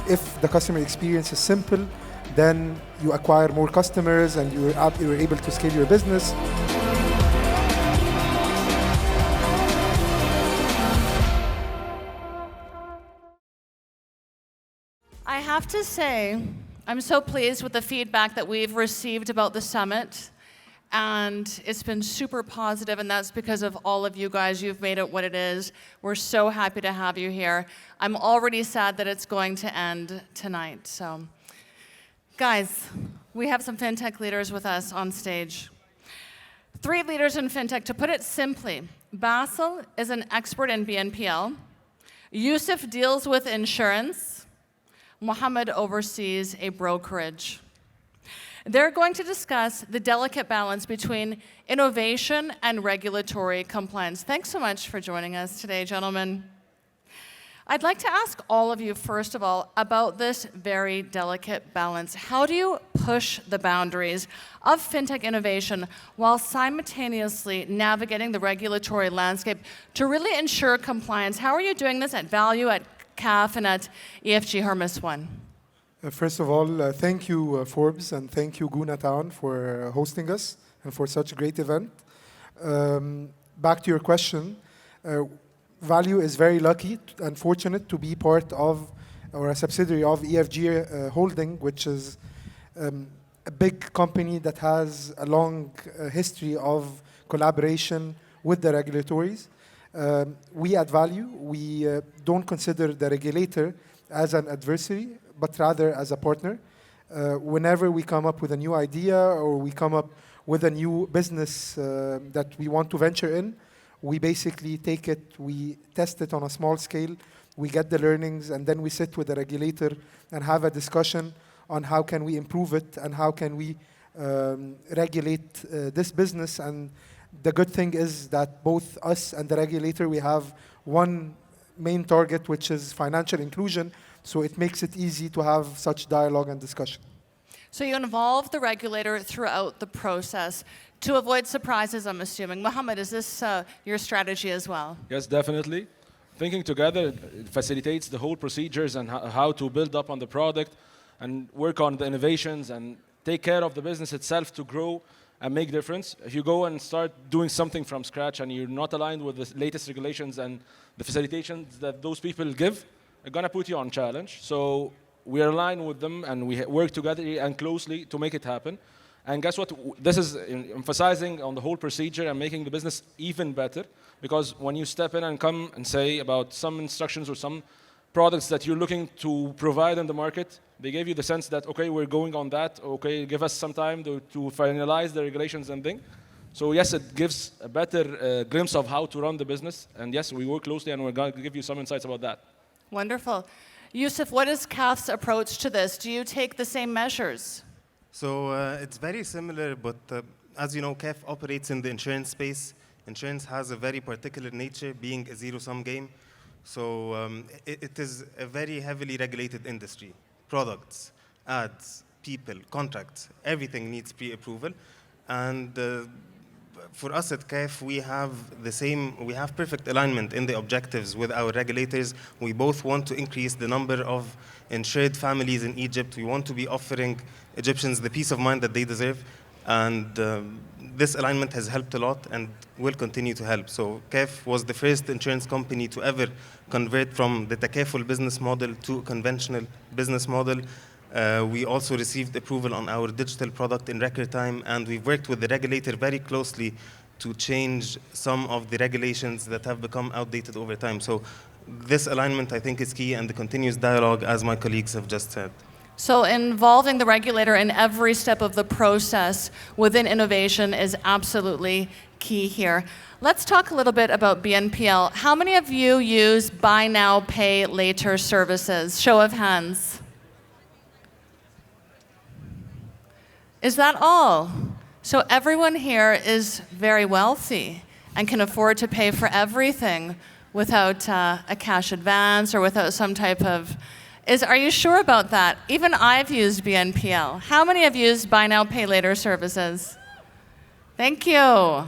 if the customer experience is simple, then you acquire more customers and you're able to scale your business. I have to say, I'm so pleased with the feedback that we've received about the summit. And it's been super positive, and that's because of all of you guys. You've made it what it is. We're so happy to have you here. I'm already sad that it's going to end tonight. So, guys, we have some fintech leaders with us on stage. 3 leaders in fintech. To put it simply, Basil is an expert in BNPL. Yusuf deals with insurance. Mohammed oversees a brokerage. They're going to discuss the delicate balance between innovation and regulatory compliance. Thanks so much for joining us today, gentlemen. I'd like to ask all of you, first of all, about this very delicate balance. How do you push the boundaries of fintech innovation while simultaneously navigating the regulatory landscape to really ensure compliance? How are you doing this at Value, at CAF, and at EFG Hermes One? First of all, thank you, Forbes, and thank you, Guna Town, for hosting us and for such a great event. Back to your question, Value is very lucky and fortunate to be part of, or a subsidiary of EFG Holding, which is a big company that has a long history of collaboration with the regulatories. We at Value, we don't consider the regulator as an adversary, but rather as a partner. Whenever we come up with a new idea or we come up with a new business that we want to venture in, we basically take it, we test it on a small scale, we get the learnings, and then we sit with the regulator and have a discussion on how can we improve it and how can we regulate this business. And the good thing is that both us and the regulator, we have one main target, which is financial inclusion. So it makes it easy to have such dialogue and discussion. So you involve the regulator throughout the process to avoid surprises, I'm assuming. Mohammed, is this your strategy as well? Yes, definitely. Thinking together facilitates the whole procedures and how to build up on the product and work on the innovations and take care of the business itself to grow and make difference. If you go and start doing something from scratch and you're not aligned with the latest regulations and the facilitations that those people give, are going to put you on challenge. So we are aligned with them and we work together and closely to make it happen. And guess what? This is emphasizing on the whole procedure and making the business even better, because when you step in and come and say about some instructions or some products that you're looking to provide in the market, they gave you the sense that, okay, we're going on that, okay, give us some time to finalize the regulations and thing. So yes, it gives a better glimpse of how to run the business. And yes, we work closely and we're going to give you some insights about that. Wonderful. Yusuf, what is CAF's approach to this? Do you take the same measures? So it's very similar, but as you know, CAF operates in the insurance space. Insurance has a very particular nature, being a zero-sum game. So it is a very heavily regulated industry. Products, ads, people, contracts, everything needs pre-approval. And for us at CAF, we have perfect alignment in the objectives with our regulators. We both want to increase the number of insured families in Egypt. We want to be offering Egyptians the peace of mind that they deserve. And this alignment has helped a lot and will continue to help. So CAF was the first insurance company to ever convert from the takaful business model to a conventional business model. We also received approval on our digital product in record time, and we've worked with the regulator very closely to change some of the regulations that have become outdated over time. So this alignment, I think, is key, and the continuous dialogue, as my colleagues have just said. So involving the regulator in every step of the process within innovation is absolutely key here. Let's talk a little bit about BNPL. How many of you use buy now, pay later services? Show of hands. Is that all? So everyone here is very wealthy and can afford to pay for everything without a cash advance or without some type of... Are you sure about that? Even I've used BNPL. How many have used buy now, pay later services? Thank you.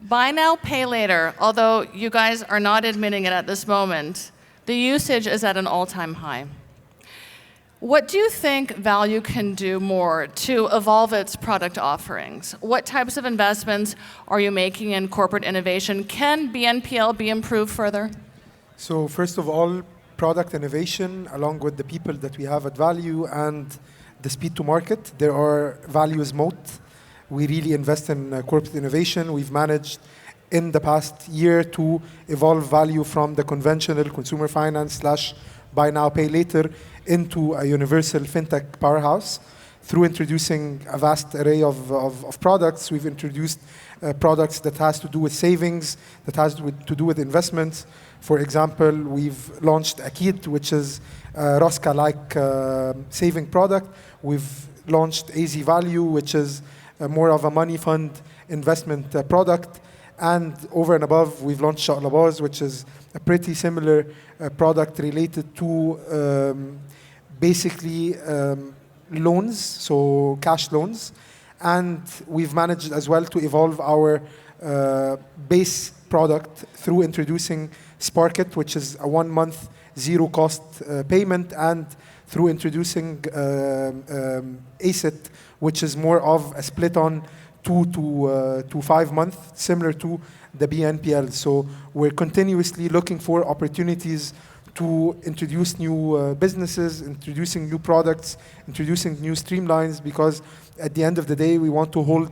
Buy now, pay later, although you guys are not admitting it at this moment, the usage is at an all-time high. What do you think Value can do more to evolve its product offerings? What types of investments are you making in corporate innovation? Can BNPL be improved further? So first of all, product innovation, along with the people that we have at Value and the speed to market, there are Value's moat. We really invest in corporate innovation. We've managed in the past year to evolve Value from the conventional consumer finance / buy now, pay later into a universal fintech powerhouse. Through introducing a vast array of products, we've introduced products that has to do with savings, that has to do with investments. For example, we've launched Akid, which is a Rosca-like saving product. We've launched AZ Value, which is more of a money fund investment product. And over and above, we've launched Shaqlabaz, which is a pretty similar product related to basically loans, so cash loans. And we've managed as well to evolve our base product through introducing Sparkit, which is a 1-month zero-cost payment, and through introducing ACIT, which is more of a split on 2 to 5 months, similar to the BNPL. So we're continuously looking for opportunities to introduce new businesses, introducing new products, introducing new streamlines, because at the end of the day, we want to hold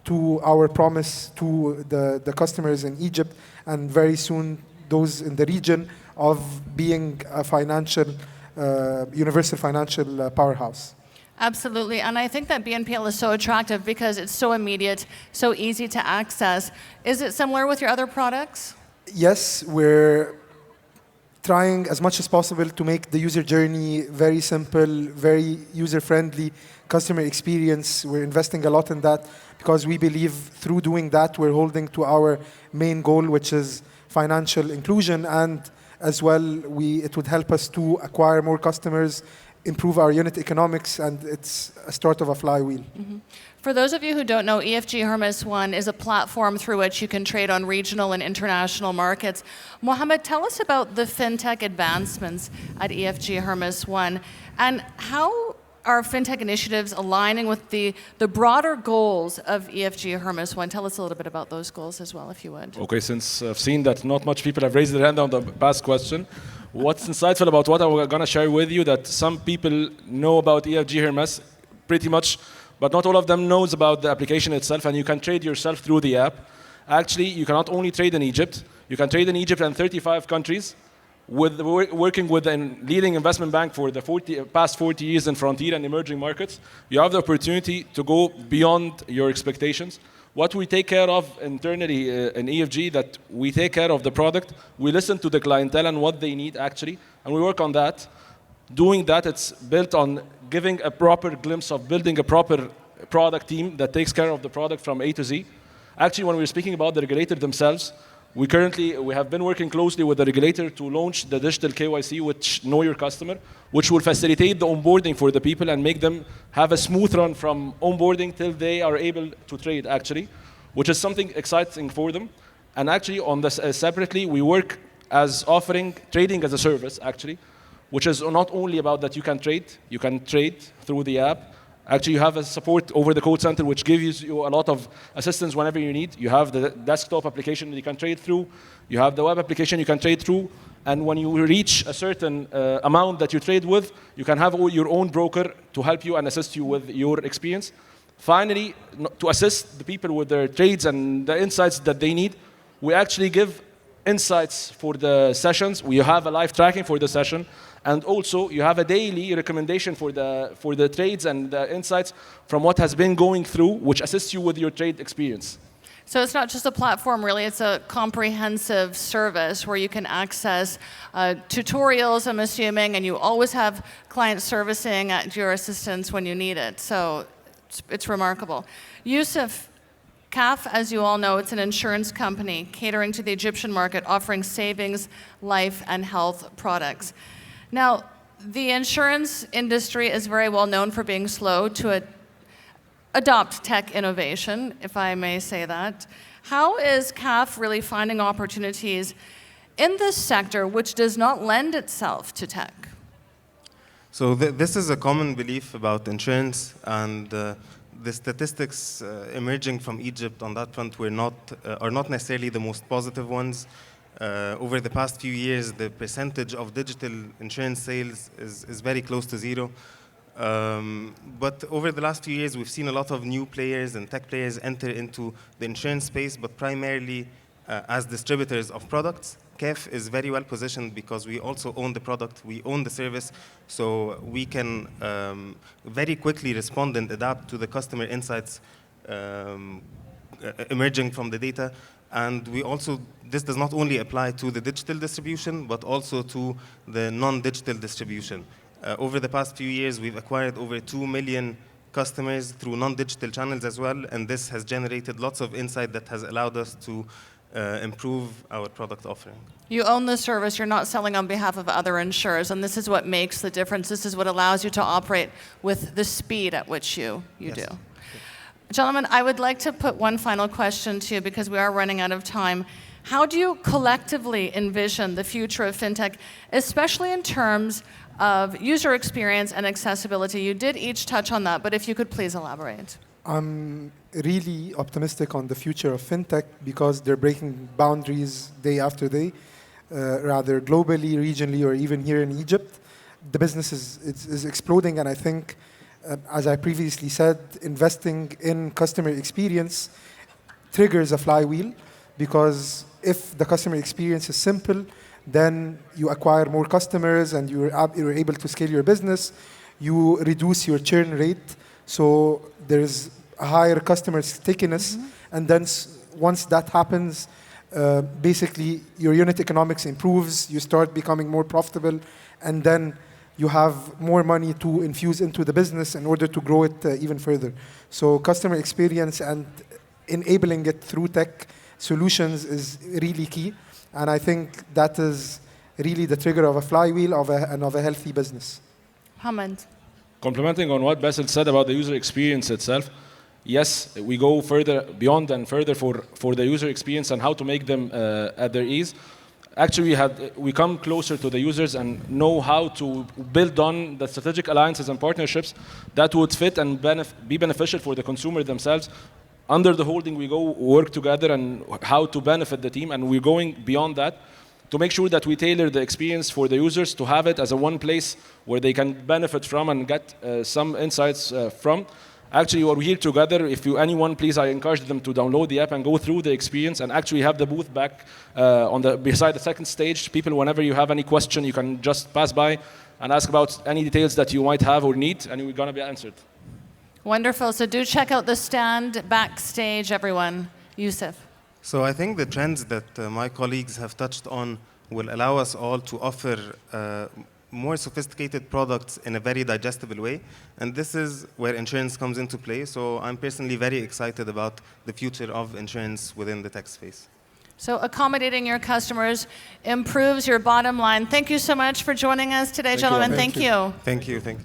to our promise to the customers in Egypt and very soon those in the region of being a financial, universal financial powerhouse. Absolutely, and I think that BNPL is so attractive because it's so immediate, so easy to access. Is it similar with your other products? Yes, we're trying as much as possible to make the user journey very simple, very user-friendly, customer experience. We're investing a lot in that because we believe through doing that, we're holding to our main goal, which is financial inclusion, and as well, it would help us to acquire more customers, improve our unit economics, and it's a start of a flywheel. Mm-hmm. For those of you who don't know, EFG Hermes One is a platform through which you can trade on regional and international markets. Mohammed, tell us about the fintech advancements at EFG Hermes One, and how are fintech initiatives aligning with the broader goals of EFG Hermes One? Tell us a little bit about those goals as well, if you would. Okay, since I've seen that not much people have raised their hand on the past question, what's insightful about what I'm going to share with you that some people know about EFG Hermes pretty much, but not all of them knows about the application itself, and you can trade yourself through the app. Actually, you can not only trade in Egypt, you can trade in Egypt and 35 countries, working with a leading investment bank for the past 40 years in frontier and emerging markets. You have the opportunity to go beyond your expectations. What we take care of internally in EFG, that we take care of the product, we listen to the clientele and what they need actually, and we work on that. Doing that, it's built on giving a proper glimpse of building a proper product team that takes care of the product from A to Z. Actually, when we're speaking about the regulator themselves, we have been working closely with the regulator to launch the digital KYC, which Know Your Customer, which will facilitate the onboarding for the people and make them have a smooth run from onboarding till they are able to trade actually, which is something exciting for them. And actually on this separately, we work as offering trading as a service actually, which is not only about that you can trade through the app. Actually, you have a support over the call center, which gives you a lot of assistance whenever you need. You have the desktop application that you can trade through. You have the web application you can trade through. And when you reach a certain amount that you trade with, you can have your own broker to help you and assist you with your experience. Finally, to assist the people with their trades and the insights that they need, we actually give insights for the sessions. We have a live tracking for the session. And also, you have a daily recommendation for the trades and the insights from what has been going through, which assists you with your trade experience. So it's not just a platform, really. It's a comprehensive service where you can access tutorials, I'm assuming, and you always have client servicing at your assistance when you need it. So it's remarkable. Yusuf, CAF, as you all know, it's an insurance company catering to the Egyptian market, offering savings, life, and health products. Now, the insurance industry is very well known for being slow to adopt tech innovation, if I may say that. How is CAF really finding opportunities in this sector which does not lend itself to tech? So this is a common belief about insurance, and the statistics emerging from Egypt on that front are not necessarily the most positive ones. Over the past few years, the percentage of digital insurance sales is very close to zero. But over the last few years, we've seen a lot of new players and tech players enter into the insurance space, but primarily as distributors of products. KEF is very well positioned because we also own the product, we own the service, so we can very quickly respond and adapt to the customer insights emerging from the data. And this does not only apply to the digital distribution, but also to the non-digital distribution. Over the past few years, we've acquired over 2 million customers through non-digital channels as well, and this has generated lots of insight that has allowed us to improve our product offering. You own the service, you're not selling on behalf of other insurers, and this is what makes the difference. This is what allows you to operate with the speed at which you Yes. do. Gentlemen, I would like to put one final question to you because we are running out of time. How do you collectively envision the future of fintech, especially in terms of user experience and accessibility? You did each touch on that, but if you could please elaborate. I'm really optimistic on the future of fintech because they're breaking boundaries day after day, rather globally, regionally, or even here in Egypt. The business is exploding, and I think, as I previously said, investing in customer experience triggers a flywheel, because if the customer experience is simple, then you acquire more customers and you're able to scale your business. You reduce your churn rate, so there's a higher customer stickiness. And then once that happens, basically your unit economics improves, you start becoming more profitable, and then you have more money to infuse into the business in order to grow it even further. So customer experience and enabling it through tech solutions is really key. And I think that is really the trigger of a flywheel and of a healthy business. Hamad. Complementing on what Basil said about the user experience itself, yes, we go further beyond and further for the user experience and how to make them at their ease. Actually, we come closer to the users and know how to build on the strategic alliances and partnerships that would fit and be beneficial for the consumer themselves. Under the holding, we go work together and how to benefit the team, and we're going beyond that to make sure that we tailor the experience for the users to have it as a one place where they can benefit from and get some insights from. Actually, we're here together. If anyone, please, I encourage them to download the app and go through the experience and actually have the booth back beside the second stage. People, whenever you have any question, you can just pass by and ask about any details that you might have or need, and we're going to be answered. Wonderful. So do check out the stand backstage, everyone. Yusuf. So I think the trends that my colleagues have touched on will allow us all to offer more sophisticated products in a very digestible way. And this is where insurance comes into play. So I'm personally very excited about the future of insurance within the tech space. So accommodating your customers improves your bottom line. Thank you so much for joining us today, gentlemen. Thank you. Thank you. Thank you.